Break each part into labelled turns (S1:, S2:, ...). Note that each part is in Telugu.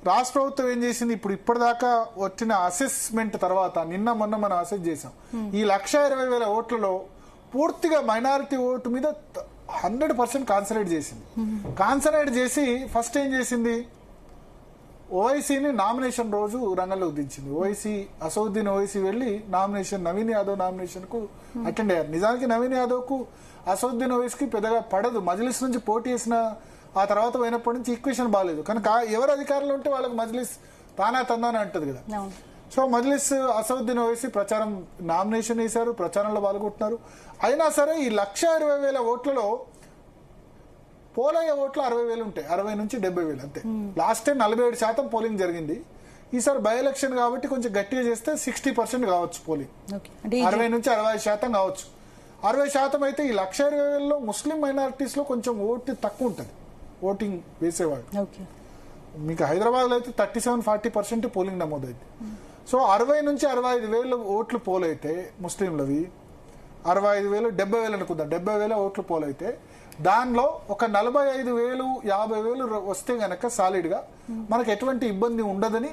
S1: రాష్ట్ర ప్రభుత్వం ఏం చేసింది, ఇప్పుడు ఇప్పటిదాకా వచ్చిన అసెస్మెంట్ తర్వాత నిన్న మొన్న మనం అసెస్ చేసాం, ఈ 1,20,000 ఓట్లలో పూర్తిగా మైనారిటీ ఓటు మీద 100% కాన్సన్ట్రేట్ చేసింది. కాన్సన్ట్రేట్ చేసి ఫస్ట్ ఏం చేసింది, ఓవైసీని నామినేషన్ రోజు రంగంలోకి దించింది. అసౌద్దీన్ ఓవైసీ వెళ్లి నామినేషన్, నవీన్ యాదవ్ నామినేషన్ కు అటెండ్ అయ్యారు. నిజానికి నవీన్ యాదవ్ కు అసౌద్దీన్ ఓవైసీకి పెద్దగా పడదు, మజ్లిస్ నుంచి పోటీ చేసిన ఆ తర్వాత పోయినప్పటి నుంచి ఈక్వేషన్ బాగాలేదు. కనుక ఎవరు అధికారంలో ఉంటే వాళ్ళకి మజ్లిస్ తానా తందాని అంటది కదా. సో మజ్లిస్ అసౌద్దీన్ ఓవైసీ ప్రచారం నామినేషన్ వేశారు, ప్రచారంలో పాల్గొంటున్నారు. అయినా సరే ఈ 1,20,000 ఓట్లలో పోలయ్యే ఓట్లు 60,000 ఉంటాయి, 60 నుంచి 70,000 అంతే. లాస్ట్ టైం 47% పోలింగ్ జరిగింది. ఈసారి బై ఎలక్షన్ కాబట్టి కొంచెం గట్టిగా చేస్తే 60% కావచ్చు పోలింగ్, 60 నుంచి 65% కావచ్చు. 60% అయితే ఈ 1,20,000లో ముస్లిం మైనారిటీస్ లో కొంచెం ఓటు తక్కువ ఉంటుంది, ఓటింగ్ వేసేవాళ్ళు. మీకు హైదరాబాద్ లో అయితే 37-40% పోలింగ్ నమోదైంది. సో 60 నుంచి 65,000 ఓట్లు పోలైతే ముస్లింలవి 65,000, 70,000 అనుకుందాం, 70,000 ఓట్లు పోలైతే దానిలో ఒక 45,000, 50,000 వస్తే గనక సాలిడ్ గా మనకు ఎటువంటి ఇబ్బంది ఉండదని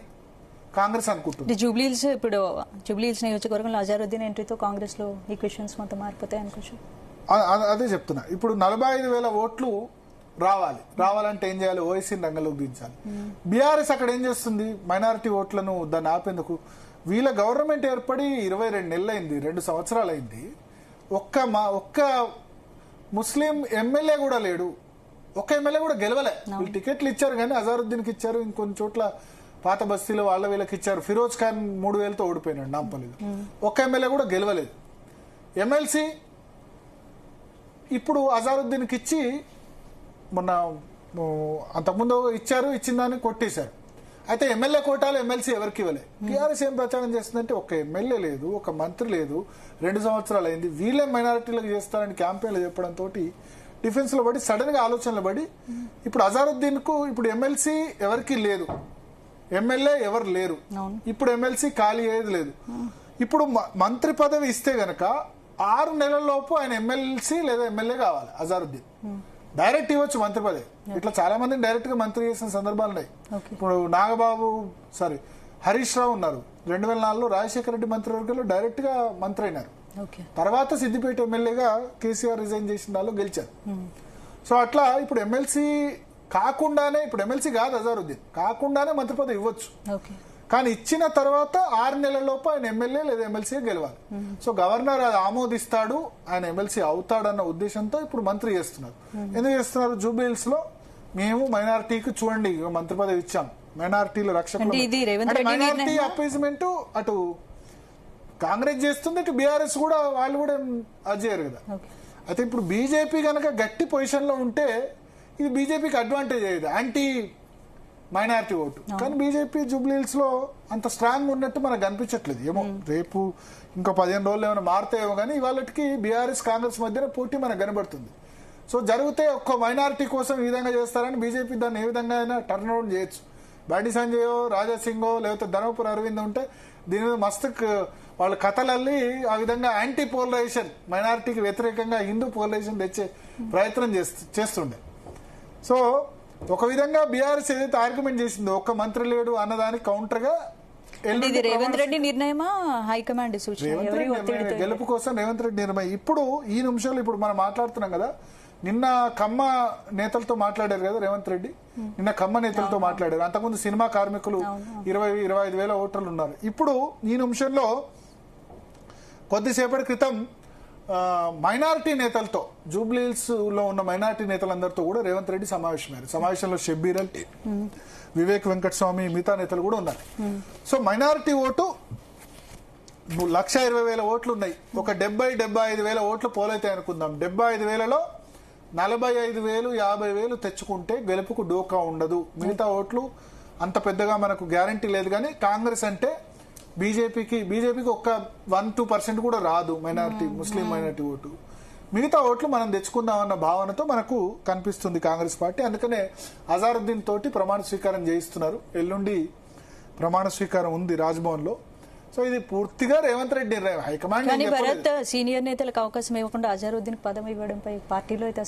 S1: కాంగ్రెస్ అనుకుంటుంది.
S2: జూబ్లీహిల్స్ నియోజకవర్గంలో అజారుద్దీన్ ఎంట్రీతో కాంగ్రెస్ లో ఈక్వేషన్స్ మొత్తం మారిపోతాయి అనుకోవచ్చు.
S1: అదే చెప్తున్నా, ఇప్పుడు 45,000 ఓట్లు రావాలంటే ఏం చేయాలి, ఓవైసీని రంగంలోకి దించాలి. బీఆర్ఎస్ అక్కడ ఏం చేస్తుంది, మైనారిటీ ఓట్లను దాన్ని ఆపేందుకు వీళ్ళ గవర్నమెంట్ ఏర్పడి 22 నెలలు అయింది, 2 సంవత్సరాలు అయింది. ఒక్క ముస్లిం ఎమ్మెల్యే కూడా లేడు, ఒక్క ఎమ్మెల్యే కూడా గెలవలే. వీళ్ళు టికెట్లు ఇచ్చారు కానీ అజారుద్దీన్కి ఇచ్చారు, ఇంకొన్ని చోట్ల పాత బస్తీలో వీళ్ళకి ఇచ్చారు. ఫిరోజ్ ఖాన్ 3,000తో ఓడిపోయినాడు నాంపల్లిలో, ఒక్క ఎమ్మెల్యే కూడా గెలవలేదు. ఎమ్మెల్సీ ఇప్పుడు అజారుద్దీన్కి ఇచ్చి మొన్న అంతకుముందు ఇచ్చారు, ఇచ్చిన దాన్ని కొట్టేశారు. అయితే ఎమ్మెల్యే కోటాలు ఎమ్మెల్సీ ఎవరికి ఇవ్వలే. టీఆర్ఎస్ ఏం ప్రచారం చేస్తుందంటే ఒక ఎమ్మెల్యే లేదు, ఒక మంత్రి లేదు, 2 సంవత్సరాలు అయింది, వీళ్ళే మైనారిటీలకు చేస్తారని క్యాంపెయిన్లు చెప్పడంతో డిఫెన్స్ లో పడి సడన్ గా ఆలోచనలు పడి ఇప్పుడు అజారుద్దీన్ కు ఇప్పుడు ఎమ్మెల్సీ ఎవరికి లేదు, ఎమ్మెల్యే ఎవరు లేరు, ఇప్పుడు ఎమ్మెల్సీ ఖాళీ అయ్యేది లేదు. ఇప్పుడు మంత్రి పదవి ఇస్తే గనక 6 నెలల్లోపు ఆయన ఎమ్మెల్సీ లేదా ఎమ్మెల్యే కావాలి. అజారుద్దీన్ డైరెక్ట్ ఇవ్వచ్చు మంత్రి పదవి, ఇట్లా చాలా మందిని డైరెక్ట్ గా మంత్రి చేసిన సందర్భాలు ఉన్నాయి. ఇప్పుడు హరీష్ రావు ఉన్నారు, 2004లో రాజశేఖర రెడ్డి మంత్రివర్గంలో డైరెక్ట్ గా మంత్రి అయినారు. తర్వాత సిద్దిపేట ఎమ్మెల్యేగా కేసీఆర్ రిజైన్ చేసిన వాళ్ళు గెలిచారు. సో అట్లా ఇప్పుడు ఎమ్మెల్సీ కాకుండానే, ఇప్పుడు ఎమ్మెల్సీ కాదు అజారుద్దీన్, కాకుండానే మంత్రి పదవి ఇవ్వచ్చు. కానీ ఇచ్చిన తర్వాత 6 నెలలలోపు ఆయన ఎమ్మెల్యే లేదా ఎమ్మెల్సీ గెలవాలి. సో గవర్నర్ అది ఆమోదిస్తాడు, ఆయన ఎమ్మెల్సీ అవుతాడన్న ఉద్దేశంతో ఇప్పుడు మంత్రి చేస్తున్నారు. ఎందుకు చేస్తున్నారు, జూబ్లీహిల్స్ లో మేము మైనారిటీకి చూడండి మంత్రి పదవి ఇచ్చాం, మైనారిటీల రక్షకులు, మైనారిటీ అపీజ్మెంట్ అటు కాంగ్రెస్ చేస్తుంది, ఇటు బీఆర్ఎస్ కూడా వాళ్ళు కూడా అది చేయరు కదా. అయితే ఇప్పుడు బీజేపీ కనుక గట్టి పొజిషన్ లో ఉంటే ఇది బీజేపీకి అడ్వాంటేజ్ అయ్యేది, యాంటీ మైనారిటీ ఓటు. కానీ బీజేపీ జూబ్లీహిల్స్ లో అంత స్ట్రాంగ్ ఉన్నట్టు మనకు కనిపించట్లేదు. ఏమో రేపు ఇంకో 15 రోజులు ఏమైనా మారుతాయేమో కానీ ఇవాళకి బీఆర్ఎస్ కాంగ్రెస్ మధ్యన పోటీ మనకు కనబడుతుంది. సో జరిగితే ఒక్క మైనారిటీ కోసం ఈ విధంగా చేస్తారని బీజేపీ దాన్ని ఏ విధంగా అయినా టర్న్ అరౌండ్ చేయొచ్చు. బండి సంజయో, రాజాసింగో లేకపోతే ధర్మపురి అరవింద్ ఉంటే దీని మీద మస్తు వాళ్ళ కథలల్లి ఆ విధంగా యాంటీ పోలరైజేషన్, మైనారిటీకి వ్యతిరేకంగా హిందూ పోలరైజేషన్ తెచ్చే ప్రయత్నం చేస్తుండే. సో ఒక విధంగా బీఆర్ఎస్ ఏదైతే ఆర్గ్యుమెంట్ చేసిందో ఒక్క మంత్రి లేడు అన్నదానికి కౌంటర్ గా
S2: రేవంత్ రెడ్డి నిర్ణయమా, హైకమాండ్
S1: గెలుపు కోసం రేవంత్ రెడ్డి నిర్ణయం. ఇప్పుడు ఈ నిమిషంలో ఇప్పుడు మనం మాట్లాడుతున్నాం కదా, నిన్న కమ్మ నేతలతో మాట్లాడారు కదా రేవంత్ రెడ్డి, నిన్న కమ్మ నేతలతో మాట్లాడారు. అంతకుముందు సినిమా కార్మికులు 20-25 వేల ఓటర్లు ఉన్నారు. ఇప్పుడు ఈ నిమిషంలో కొద్దిసేపటి క్రితం మైనారిటీ నేతలతో, జూబ్లీహిల్స్ లో ఉన్న మైనారిటీ నేతలందరితో కూడా రేవంత్ రెడ్డి సమావేశమయ్యారు. సమావేశంలో షబ్బీర్ అలీ, వివేక్ వెంకటస్వామి, మిగతా నేతలు కూడా ఉన్నారు. సో మైనారిటీ ఓటు 1,20,000 ఓట్లు ఉన్నాయి. ఒక 70-75 వేల ఓట్లు పోలైతే అనుకుందాం. 75,000లో 45,000, 50,000 తెచ్చుకుంటే గెలుపుకు డోకా ఉండదు. మిగతా ఓట్లు అంత పెద్దగా మనకు గ్యారంటీ లేదు. కానీ కాంగ్రెస్ అంటే బీజేపీకి ఒక్క 1-2% కూడా రాదు మైనారిటీ, ముస్లిం మైనారిటీ ఓటు. మిగతా ఓట్లు మనం తెచ్చుకుందామన్న భావనతో మనకు కనిపిస్తుంది కాంగ్రెస్ పార్టీ. అందుకనే అజారుద్దీన్ తోటి ప్రమాణ స్వీకారం చేయిస్తున్నారు. ఎల్లుండి ప్రమాణ స్వీకారం ఉంది రాజ్భవన్ లో. సో ఇది పూర్తిగా రేవంత్ రెడ్డి నిర్ణయం. హైకమాండ్
S2: సీనియర్ నేతలకు అవకాశం ఇవ్వకుండా అజారుద్దీన్ పదం ఇవ్వడంపై పార్టీలో అయితే